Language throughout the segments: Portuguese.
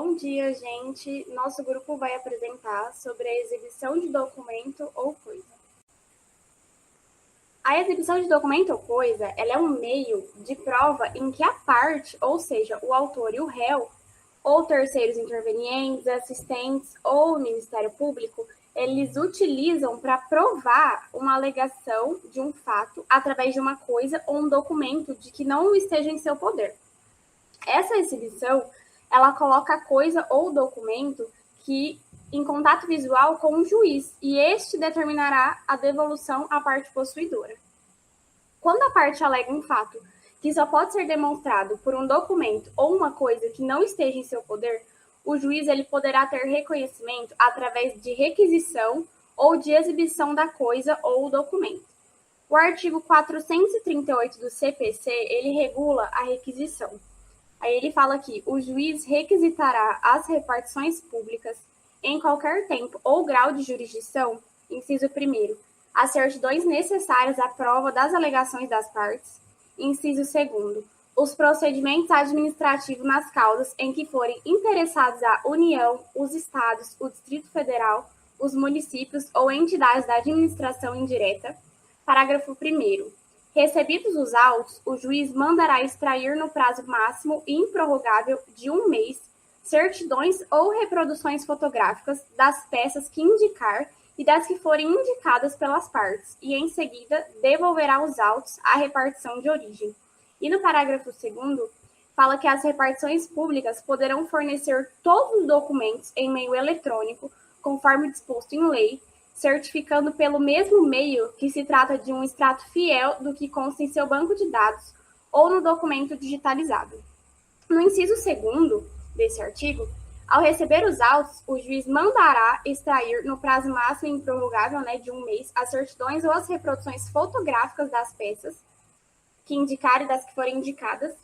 Bom dia, gente. Nosso grupo vai apresentar sobre a exibição de documento ou coisa. A exibição de documento ou coisa, ela é um meio de prova em que a parte, ou seja, o autor e o réu, ou terceiros intervenientes, assistentes ou o Ministério Público, eles utilizam para provar uma alegação de um fato através de uma coisa ou um documento de que não esteja em seu poder. Essa exibição, ela coloca a coisa ou documento que em contato visual com o juiz, e este determinará a devolução à parte possuidora. Quando a parte alega um fato que só pode ser demonstrado por um documento ou uma coisa que não esteja em seu poder, o juiz ele poderá ter reconhecimento através de requisição ou de exibição da coisa ou documento. O artigo 438 do CPC, ele regula a requisição. Aí ele fala que o juiz requisitará as repartições públicas em qualquer tempo ou grau de jurisdição, inciso 1º, as certidões necessárias à prova das alegações das partes, inciso 2º, os procedimentos administrativos nas causas em que forem interessados a União, os Estados, o Distrito Federal, os municípios ou entidades da administração indireta. Parágrafo 1º. Recebidos os autos, o juiz mandará extrair no prazo máximo e improrrogável de 1 mês certidões ou reproduções fotográficas das peças que indicar e das que forem indicadas pelas partes, e em seguida devolverá os autos à repartição de origem. E no parágrafo 2º, fala que as repartições públicas poderão fornecer todos os documentos em meio eletrônico, conforme disposto em lei, certificando pelo mesmo meio que se trata de um extrato fiel do que consta em seu banco de dados ou no documento digitalizado. No inciso 2º desse artigo, ao receber os autos, o juiz mandará extrair no prazo máximo e improrrogável, de 1 mês, as certidões ou as reproduções fotográficas das peças que indicarem e das que forem indicadas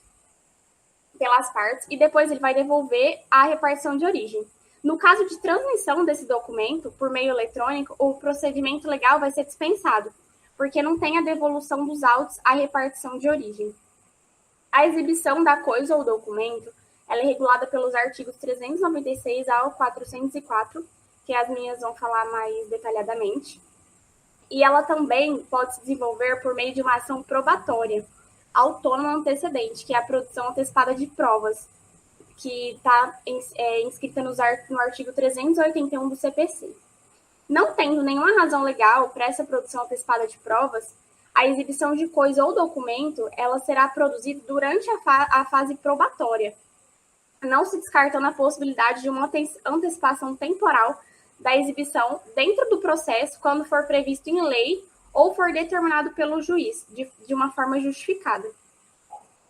pelas partes, e depois ele vai devolver a repartição de origem. No caso de transmissão desse documento por meio eletrônico, o procedimento legal vai ser dispensado, porque não tem a devolução dos autos à repartição de origem. A exibição da coisa ou documento, ela é regulada pelos artigos 396 ao 404, que as minhas vão falar mais detalhadamente. E ela também pode se desenvolver por meio de uma ação probatória, autônoma antecedente, que é a produção antecipada de provas, que está inscrita no artigo 381 do CPC. Não tendo nenhuma razão legal para essa produção antecipada de provas, a exibição de coisa ou documento ela será produzida durante a fase probatória, não se descartando a possibilidade de uma antecipação temporal da exibição dentro do processo quando for previsto em lei ou for determinado pelo juiz de uma forma justificada.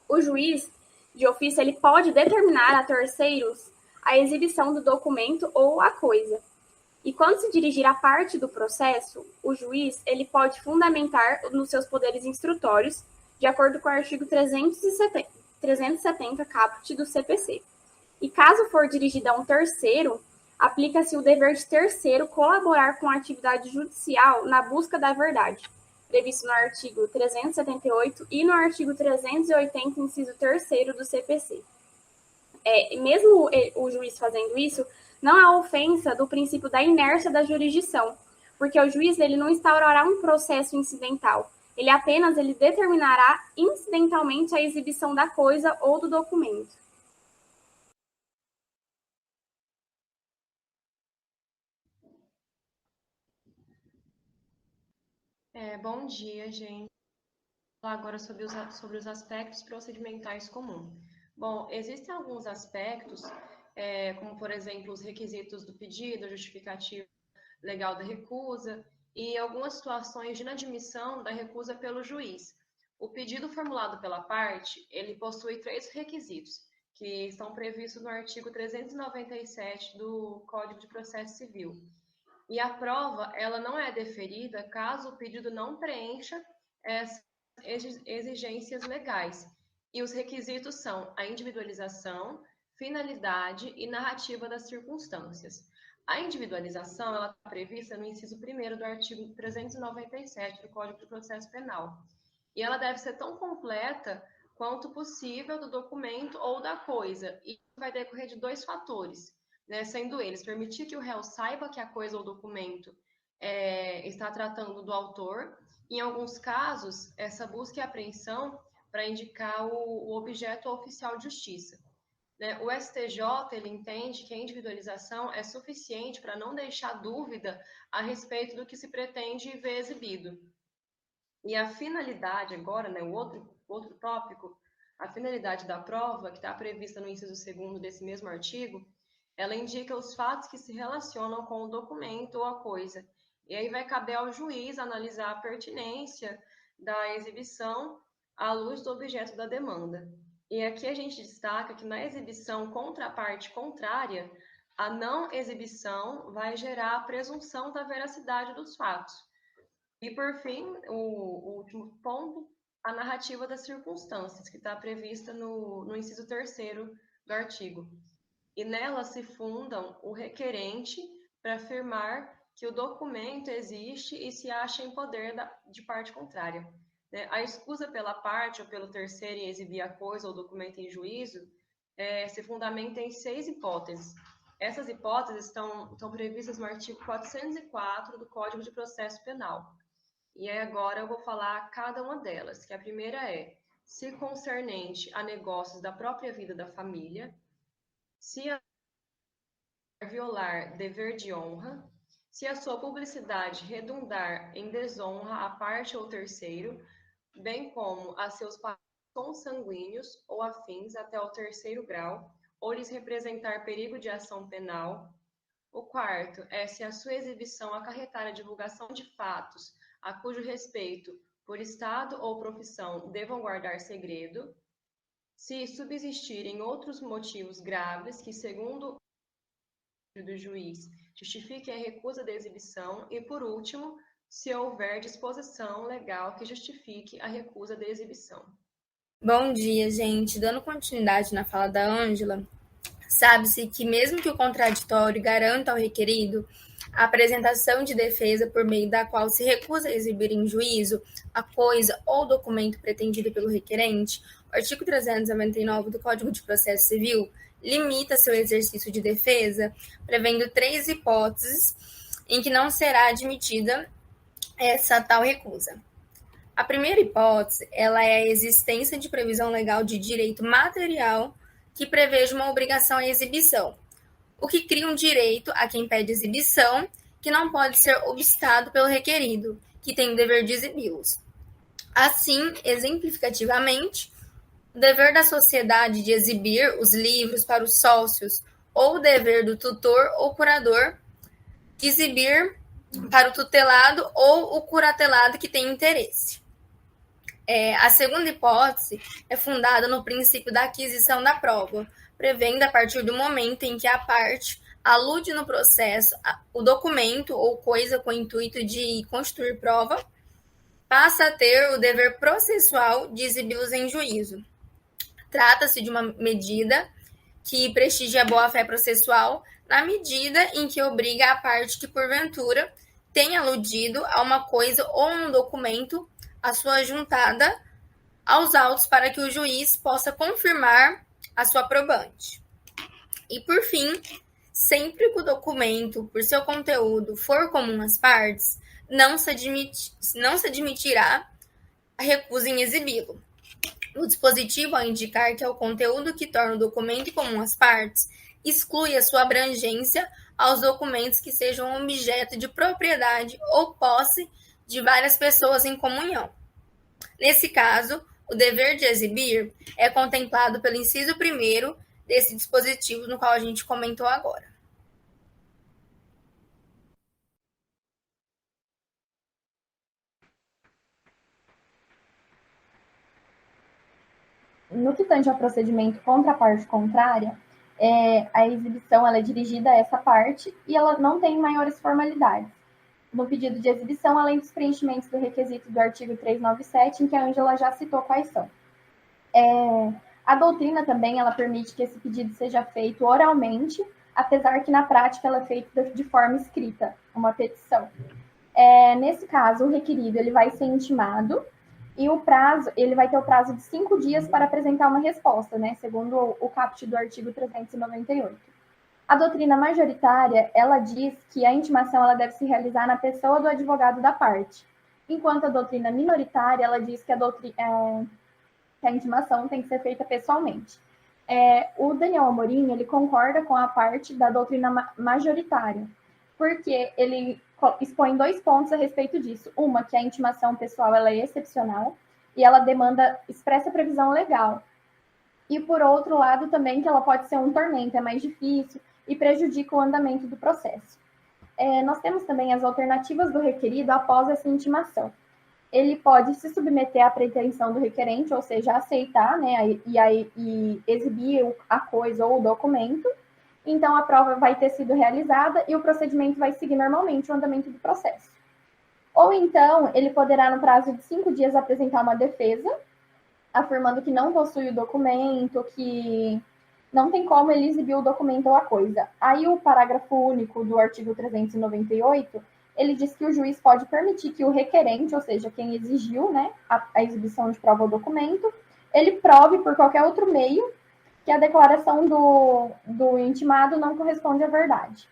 O juiz, de ofício, ele pode determinar a terceiros a exibição do documento ou a coisa. E quando se dirigir à parte do processo, o juiz ele pode fundamentar nos seus poderes instrutórios, de acordo com o artigo 370 caput do CPC. E caso for dirigida a um terceiro, aplica-se o dever de terceiro colaborar com a atividade judicial na busca da verdade, previsto no artigo 378 e no artigo 380, inciso 3º do CPC. Mesmo o juiz fazendo isso, não há ofensa do princípio da inércia da jurisdição, porque o juiz ele não instaurará um processo incidental, ele apenas determinará incidentalmente a exibição da coisa ou do documento. Bom dia, gente. Vou falar agora sobre os aspectos procedimentais comuns. Bom, existem alguns aspectos, como, por exemplo, os requisitos do pedido, a justificativa legal da recusa e algumas situações de inadmissão da recusa pelo juiz. O pedido formulado pela parte, ele possui 3 requisitos, que estão previstos no artigo 397 do Código de Processo Civil. E a prova, ela não é deferida caso o pedido não preencha essas exigências legais. E os requisitos são a individualização, finalidade e narrativa das circunstâncias. A individualização, ela está prevista no inciso 1º do artigo 397 do Código de Processo Penal. E ela deve ser tão completa quanto possível do documento ou da coisa. E vai decorrer de 2 fatores, né? Sendo eles permitir que o réu saiba que a coisa ou documento está tratando do autor. Em alguns casos, essa busca e apreensão para indicar o objeto oficial de justiça. Né? O STJ ele entende que a individualização é suficiente para não deixar dúvida a respeito do que se pretende ver exibido. E a finalidade agora, né, o outro tópico, a finalidade da prova, que está prevista no inciso 2º desse mesmo artigo, ela indica os fatos que se relacionam com o documento ou a coisa. E aí vai caber ao juiz analisar a pertinência da exibição à luz do objeto da demanda. E aqui a gente destaca que na exibição contra a parte contrária, a não exibição vai gerar a presunção da veracidade dos fatos. E, por fim, o último ponto, a narrativa das circunstâncias, que está prevista no inciso 3º do artigo. E nela se fundam o requerente para afirmar que o documento existe e se acha em poder de parte contrária. Né? A escusa pela parte ou pelo terceiro em exibir a coisa ou documento em juízo se fundamenta em 6 hipóteses. Essas hipóteses estão previstas no artigo 404 do Código de Processo Penal. E aí agora eu vou falar cada uma delas, que a primeira é se concernente a negócios da própria vida da família, se violar dever de honra, se a sua publicidade redundar em desonra à parte ou terceiro, bem como a seus parentes consanguíneos ou afins até o 3º grau, ou lhes representar perigo de ação penal. O quarto é se a sua exibição acarretar a divulgação de fatos a cujo respeito, por estado ou profissão, devam guardar segredo, se subsistirem outros motivos graves que, segundo o do juiz, justifiquem a recusa da exibição e, por último, se houver disposição legal que justifique a recusa da exibição. Bom dia, gente. Dando continuidade na fala da Ângela, sabe-se que mesmo que o contraditório garanta ao requerido a apresentação de defesa por meio da qual se recusa a exibir em juízo a coisa ou documento pretendido pelo requerente, o artigo 399 do Código de Processo Civil limita seu exercício de defesa, prevendo 3 hipóteses em que não será admitida essa tal recusa. A primeira hipótese, ela é a existência de previsão legal de direito material que preveja uma obrigação à exibição, o que cria um direito a quem pede exibição que não pode ser obstado pelo requerido, que tem o dever de exibi-los. Assim, exemplificativamente, o dever da sociedade de exibir os livros para os sócios ou o dever do tutor ou curador de exibir para o tutelado ou o curatelado que tem interesse. A segunda hipótese é fundada no princípio da aquisição da prova, prevendo a partir do momento em que a parte alude no processo o documento ou coisa com o intuito de constituir prova, passa a ter o dever processual de exibi-los em juízo. Trata-se de uma medida que prestigia a boa-fé processual na medida em que obriga a parte que, porventura, tenha aludido a uma coisa ou um documento a sua juntada aos autos para que o juiz possa confirmar a sua probante. E, por fim, sempre que o documento, por seu conteúdo, for comum às partes, não se admitirá a recusa em exibi-lo. O dispositivo, ao indicar que é o conteúdo que torna o documento comum às partes, exclui a sua abrangência aos documentos que sejam objeto de propriedade ou posse de várias pessoas em comunhão. Nesse caso, o dever de exibir é contemplado pelo inciso 1º desse dispositivo no qual a gente comentou agora. No que tange ao procedimento contra a parte contrária, a exibição ela é dirigida a essa parte e ela não tem maiores formalidades. No pedido de exibição, além dos preenchimentos do requisito do artigo 397, em que a Ângela já citou quais são. A doutrina também ela permite que esse pedido seja feito oralmente, apesar que na prática ela é feita de forma escrita, uma petição. Nesse caso, o requerido ele vai ser intimado E o prazo, ele vai ter o prazo de 5 dias para apresentar uma resposta, né? Segundo o caput do artigo 398. A doutrina majoritária, ela diz que a intimação ela deve se realizar na pessoa do advogado da parte, enquanto a doutrina minoritária, ela diz que a intimação tem que ser feita pessoalmente. O Daniel Amorim, ele concorda com a parte da doutrina majoritária, porque ele expõe 2 pontos a respeito disso. Uma, que a intimação pessoal ela é excepcional e ela demanda expressa previsão legal. E, por outro lado, também que ela pode ser um tormento, é mais difícil e prejudica o andamento do processo. Nós temos também as alternativas do requerido após essa intimação. Ele pode se submeter à pretensão do requerente, ou seja, aceitar, né, e exibir a coisa ou o documento. Então, a prova vai ter sido realizada e o procedimento vai seguir normalmente o andamento do processo. Ou então, ele poderá, no prazo de 5 dias, apresentar uma defesa, afirmando que não possui o documento, que não tem como ele exibir o documento ou a coisa. Aí, o parágrafo único do artigo 398, ele diz que o juiz pode permitir que o requerente, ou seja, quem exigiu, né, a exibição de prova ou documento, ele prove por qualquer outro meio que a declaração do intimado não corresponde à verdade.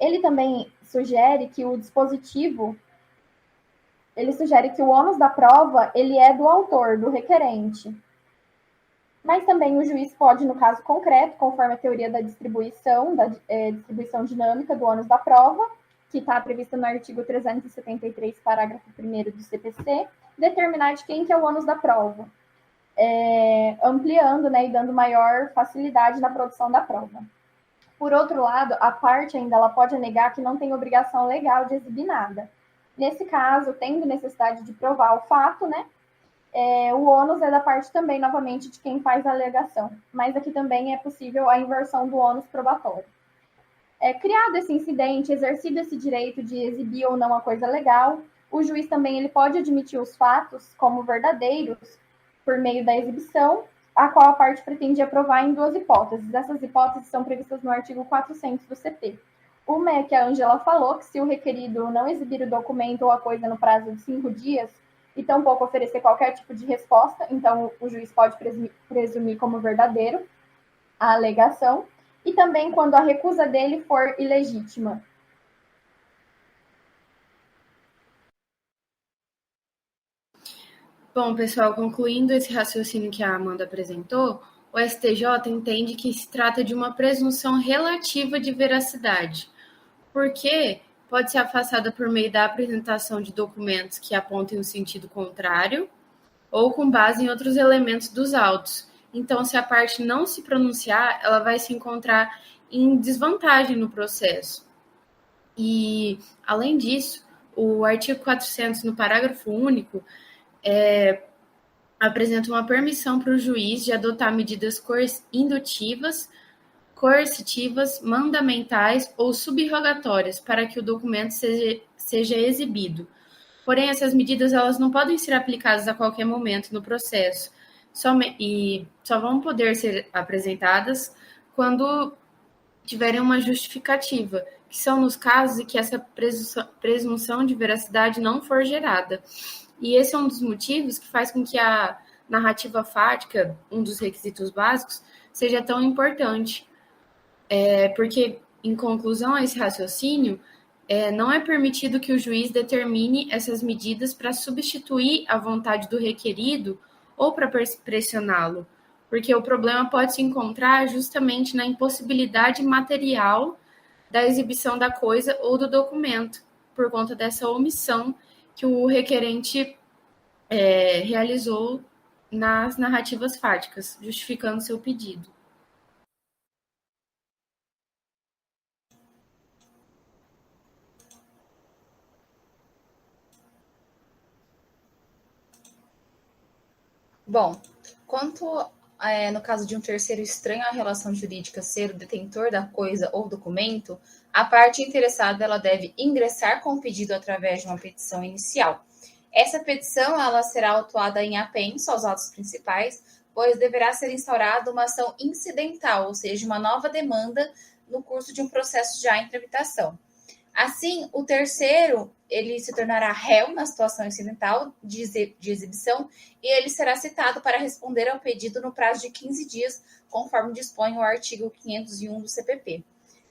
Ele também sugere que o dispositivo, ele sugere que o ônus da prova, ele é do autor, do requerente. Mas também o juiz pode, no caso concreto, conforme a teoria da distribuição dinâmica do ônus da prova, que está prevista no artigo 373, parágrafo 1º do CPC, determinar de quem que é o ônus da prova, ampliando, né, e dando maior facilidade na produção da prova. Por outro lado, a parte ainda ela pode alegar que não tem obrigação legal de exibir nada. Nesse caso, tendo necessidade de provar o fato, né, o ônus é da parte também, novamente, de quem faz a alegação. Mas aqui também é possível a inversão do ônus probatório. Criado esse incidente, exercido esse direito de exibir ou não a coisa legal, o juiz também ele pode admitir os fatos como verdadeiros por meio da exibição, a qual a parte pretendia provar em 2 hipóteses. Essas hipóteses são previstas no artigo 400 do CP. Uma é que a Ângela falou que se o requerido não exibir o documento ou a coisa no prazo de 5 dias, e tampouco oferecer qualquer tipo de resposta, então o juiz pode presumir como verdadeiro a alegação, e também quando a recusa dele for ilegítima. Bom, pessoal, concluindo esse raciocínio que a Amanda apresentou, o STJ entende que se trata de uma presunção relativa de veracidade, porque pode ser afastada por meio da apresentação de documentos que apontem o sentido contrário ou com base em outros elementos dos autos. Então, se a parte não se pronunciar, ela vai se encontrar em desvantagem no processo. E, além disso, o artigo 400, no parágrafo único, apresenta uma permissão para o juiz de adotar medidas indutivas, coercitivas, mandamentais ou subrogatórias para que o documento seja exibido. Porém, essas medidas elas não podem ser aplicadas a qualquer momento no processo e só vão poder ser apresentadas quando tiverem uma justificativa, que são nos casos em que essa presunção de veracidade não for gerada. E esse é um dos motivos que faz com que a narrativa fática, um dos requisitos básicos, seja tão importante. Porque, em conclusão a esse raciocínio, não é permitido que o juiz determine essas medidas para substituir a vontade do requerido ou para pressioná-lo, porque o problema pode se encontrar justamente na impossibilidade material da exibição da coisa ou do documento, por conta dessa omissão que o requerente realizou nas narrativas fáticas, justificando seu pedido. Bom, quanto no caso de um terceiro estranho à relação jurídica ser o detentor da coisa ou documento, a parte interessada ela deve ingressar com o pedido através de uma petição inicial. Essa petição ela será autuada em apenso aos autos principais, pois deverá ser instaurada uma ação incidental, ou seja, uma nova demanda no curso de um processo já em tramitação. Assim, o terceiro, ele se tornará réu na situação incidental de exibição e ele será citado para responder ao pedido no prazo de 15 dias, conforme dispõe o artigo 501 do CPP.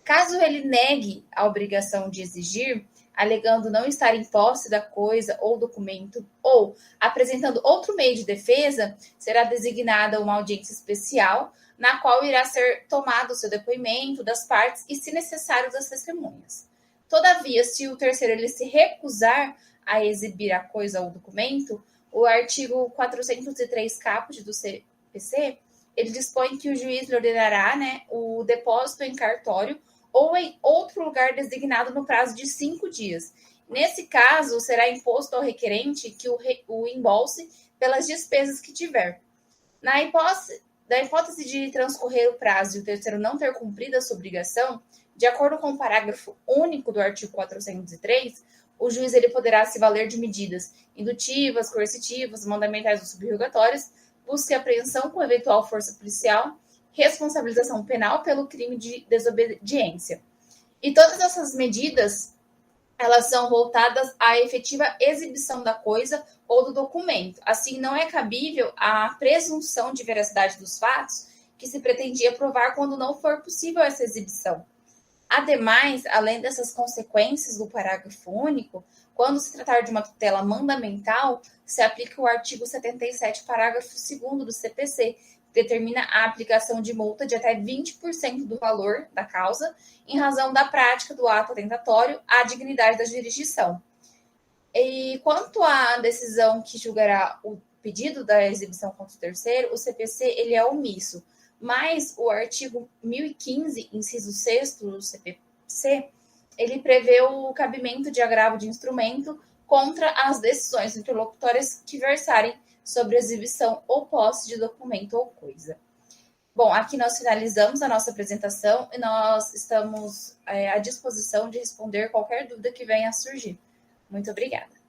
Caso ele negue a obrigação de exigir, alegando não estar em posse da coisa ou documento, ou apresentando outro meio de defesa, será designada uma audiência especial, na qual irá ser tomado o seu depoimento das partes e, se necessário, das testemunhas. Todavia, se o terceiro ele se recusar a exibir a coisa ou documento, o artigo 403 caput do CPC, ele dispõe que o juiz lhe ordenará, o depósito em cartório ou em outro lugar designado no prazo de 5 dias. Nesse caso, será imposto ao requerente que o embolse pelas despesas que tiver. Na hipótese de transcorrer o prazo e o terceiro não ter cumprido a sua obrigação, de acordo com o parágrafo único do artigo 403, o juiz ele poderá se valer de medidas indutivas, coercitivas, mandamentais ou subrogatórias, busca e apreensão com eventual força policial, responsabilização penal pelo crime de desobediência. E todas essas medidas, elas são voltadas à efetiva exibição da coisa ou do documento. Assim, não é cabível a presunção de veracidade dos fatos que se pretendia provar quando não for possível essa exibição. Ademais, além dessas consequências do parágrafo único, quando se tratar de uma tutela mandamental, se aplica o artigo 77, parágrafo 2º do CPC, que determina a aplicação de multa de até 20% do valor da causa, em razão da prática do ato atentatório à dignidade da jurisdição. E quanto à decisão que julgará o pedido da exibição contra o terceiro, o CPC ele é omisso, mas o artigo 1015, inciso 6º do CPC, ele prevê o cabimento de agravo de instrumento contra as decisões interlocutórias que versarem sobre exibição ou posse de documento ou coisa. Bom, aqui nós finalizamos a nossa apresentação e nós estamos à disposição de responder qualquer dúvida que venha a surgir. Muito obrigada.